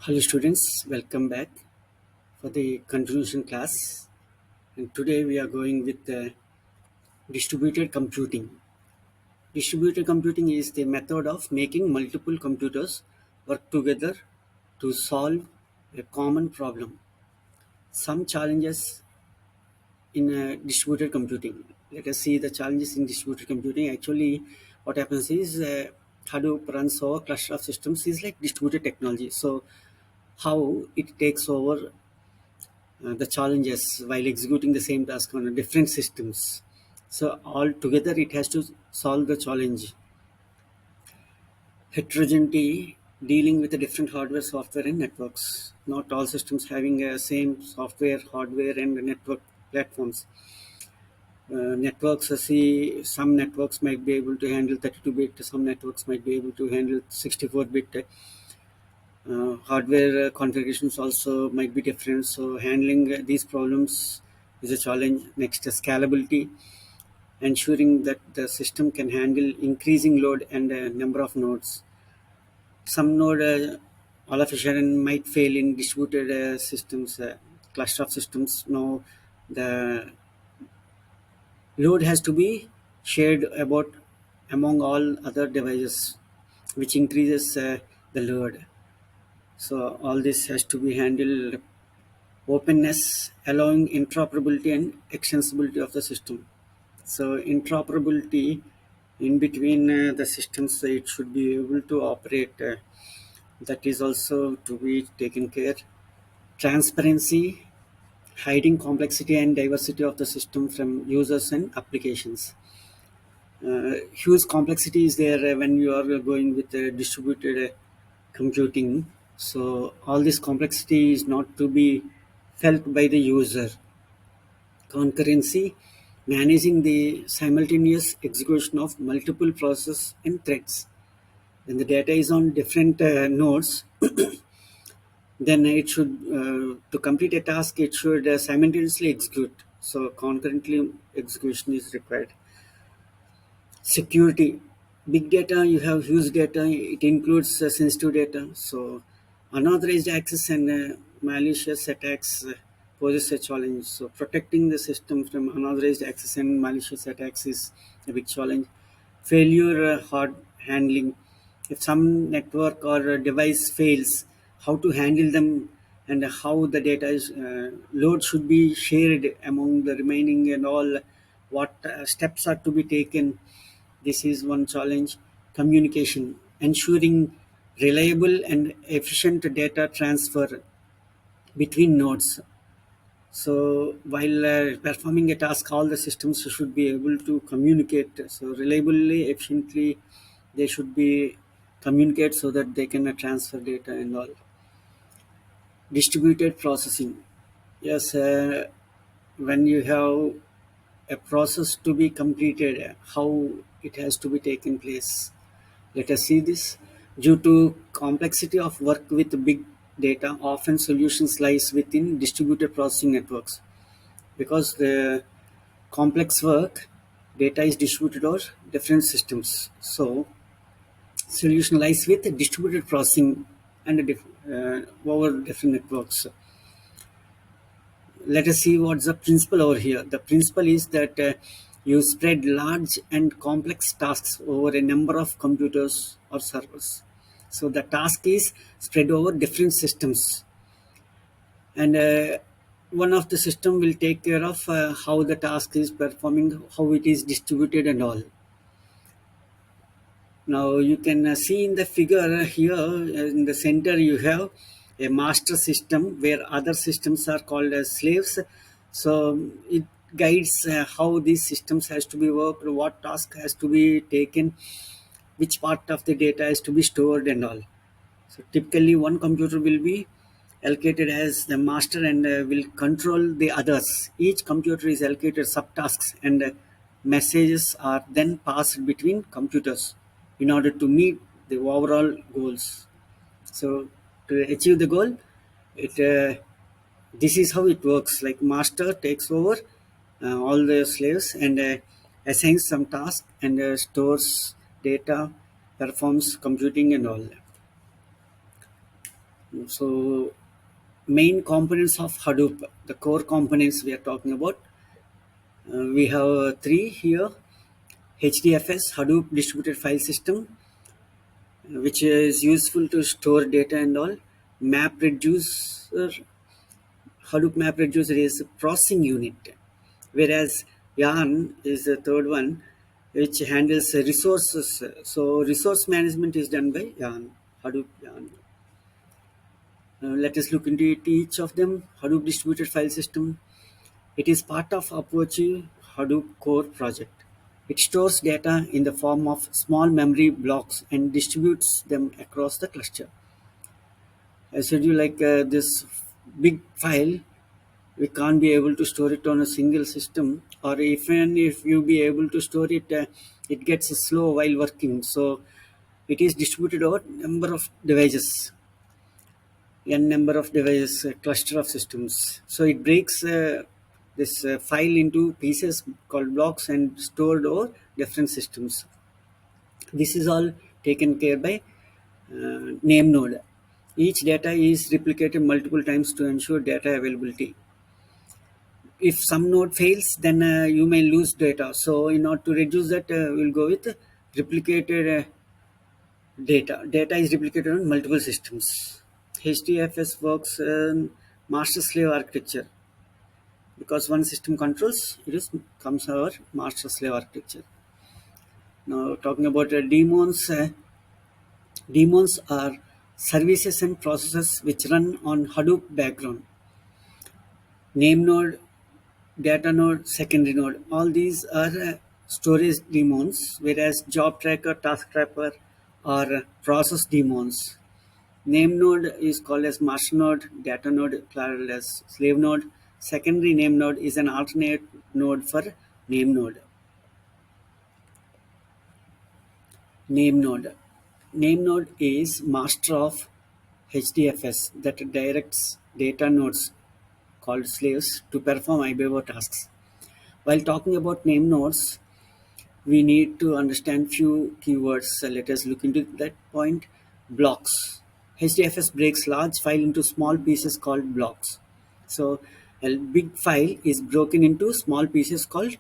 Hello students, welcome back for the continuation class, and today we are going with distributed computing. Distributed computing is the method of making multiple computers work together to solve a common problem. Some challenges in distributed computing. Let us see the challenges in distributed computing. Actually, what happens is Hadoop runs over cluster of systems is like distributed technology. So how it takes over the challenges while executing the same task on different systems. So altogether, it has to solve the challenge. Heterogeneity, dealing with the different hardware, software, and networks. Not all systems having a same software, hardware, and network platforms. Networks, see, some networks might be able to handle 32-bit, some networks might be able to handle 64-bit. Hardware configurations also might be different, so handling these problems is a challenge. Next, scalability, ensuring that the system can handle increasing load and number of nodes. Some node all of a sudden might fail in distributed systems, cluster of systems. Now the load has to be shared about among all other devices, which increases the load. So all this has to be handled. Openness, allowing interoperability and extensibility of the system. So interoperability in between the systems, it should be able to operate. That is also to be taken care. Transparency, hiding complexity and diversity of the system from users and applications. Huge complexity is there when you are going with distributed computing. So all this complexity is not to be felt by the user. Concurrency, managing the simultaneous execution of multiple processes and threads. When the data is on different nodes, then it should, to complete a task, it should simultaneously execute. So concurrently execution is required. Security, big data, you have huge data, it includes sensitive data. So unauthorized access and malicious attacks poses a challenge. So protecting the system from unauthorized access and malicious attacks is a big challenge. Failure hard handling, if some network or device fails, how to handle them and how the data is load should be shared among the remaining and all, what steps are to be taken. This is one challenge. Communication, ensuring reliable and efficient data transfer between nodes. So while performing a task, all the systems should be able to communicate. So reliably, efficiently, they should be communicate so that they can transfer data and all. Distributed processing. Yes, when you have a process to be completed, how it has to be taken place. Let us see this. Due to complexity of work with big data, often solutions lies within distributed processing networks. Because the complex work, data is distributed over different systems. So solution lies with distributed processing and over different networks. Let us see what's the principle over here. The principle is that you spread large and complex tasks over a number of computers or servers. So the task is spread over different systems, and one of the system will take care of how the task is performing, how it is distributed, and all. Now you can see in the figure here in the center you have a master system where other systems are called as slaves. So it guides how these systems has to be worked, what task has to be taken, which part of the data is to be stored and all. So typically one computer will be allocated as the master and will control the others. Each computer is allocated subtasks and messages are then passed between computers in order to meet the overall goals. So to achieve the goal, it this is how it works. Like master takes over all the slaves and assigns some task and stores data, performs computing and all. So main components of Hadoop, the core components we are talking about, we have three here: HDFS, Hadoop Distributed File System, which is useful to store data and all. MapReducer, Hadoop MapReducer is a processing unit, whereas Yarn is the third one, which handles resources. So resource management is done by Yarn, Hadoop Yarn. Let us look into it, each of them. Hadoop Distributed File System. It is part of Apache Hadoop core project. It stores data in the form of small memory blocks and distributes them across the cluster. I said you like this big file, we can't be able to store it on a single system, or even if you be able to store it, it gets slow while working. So it is distributed over number of devices, n number of devices, cluster of systems. So it breaks this file into pieces called blocks and stored over different systems. This is all taken care by name node. Each data is replicated multiple times to ensure data availability. If some node fails, then you may lose data. So in order to reduce that, we'll go with replicated data. Data is replicated on multiple systems. HDFS works master slave architecture, because one system controls it is comes our master slave architecture. Now talking about daemons are services and processes which run on Hadoop background. Name node, data node, secondary node. All these are storage daemons, whereas job tracker, task tracker are process daemons. Name node is called as master node, data node called as slave node. Secondary name node is an alternate node for name node. Name node. Name node is master of HDFS that directs data nodes called slaves to perform IBO tasks. While talking about name nodes, we need to understand few keywords. So let us look into that point. Blocks. HDFS breaks large file into small pieces called blocks. So a big file is broken into small pieces called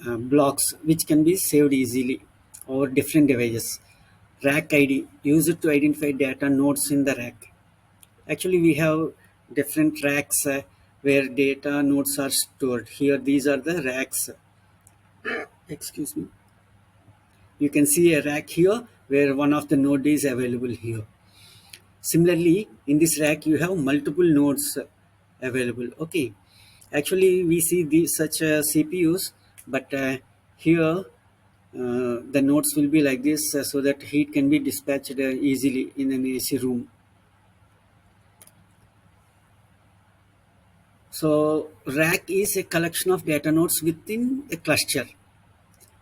blocks, which can be saved easily over different devices. Rack ID used to identify data nodes in the rack. Actually, we have different racks where data nodes are stored. Here, these are the racks. Excuse me. You can see a rack here where one of the node is available here. Similarly, in this rack, you have multiple nodes available. Okay. Actually, we see these such CPUs, but here the nodes will be like this so that heat can be dispatched easily in an AC room. So rack is a collection of data nodes within a cluster.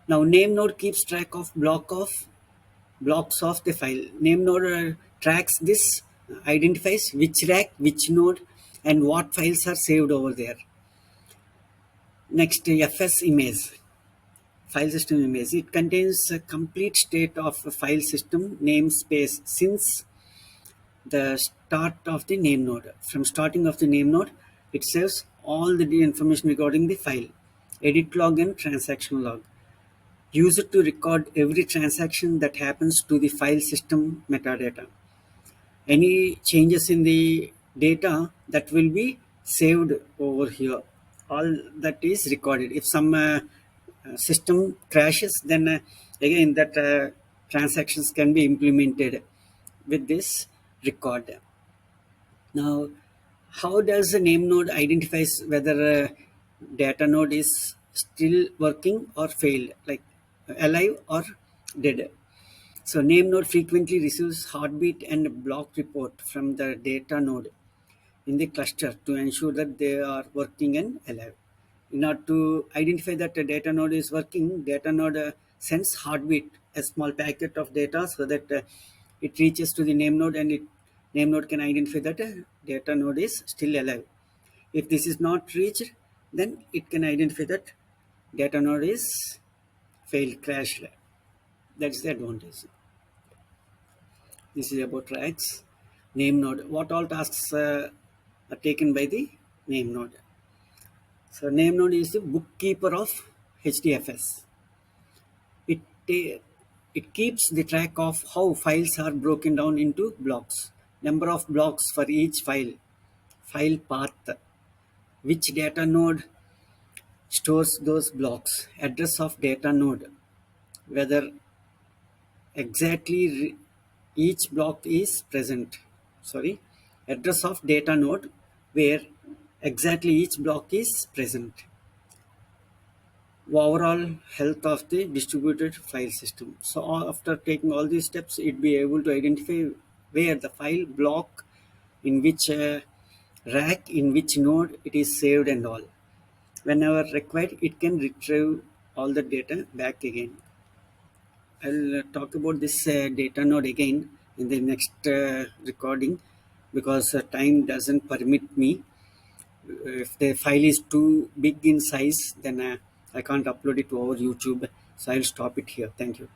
Now name node keeps track of blocks of the file. Name node tracks this, identifies which rack, which node, and what files are saved over there. Next, FS image, file system image. It contains a complete state of a file system namespace since the start of the name node. From starting of the name node, it saves all the information regarding the file, edit log and transaction log. Use it to record every transaction that happens to the file system metadata. Any changes in the data that will be saved over here. All that is recorded. If some system crashes, then again that transactions can be implemented with this record. Now, how does the name node identifies whether a data node is still working or failed, like alive or dead? So name node frequently receives heartbeat and block report from the data node in the cluster to ensure that they are working and alive. In order to identify that a data node is working, data node sends heartbeat, a small packet of data, so that it reaches to the name node, and name node can identify that a data node is still alive. If this is not reached, then it can identify that data node is failed, crashed. That's the advantage. This is about racks. name node. What all tasks are taken by the name node? So name node is the bookkeeper of HDFS. It ta- it keeps the track of how files are broken down into blocks, number of blocks for each file, file path, which data node stores those blocks, address of data node, whether exactly each block is present. Sorry, address of data node where exactly each block is present. Overall health of the distributed file system. So after taking all these steps, it be able to identify where the file block, in which rack, in which node it is saved and all. Whenever required, it can retrieve all the data back again. I'll talk about this data node again in the next recording, because time doesn't permit me. If the file is too big in size, then I can't upload it to our YouTube. So I'll stop it here. Thank you.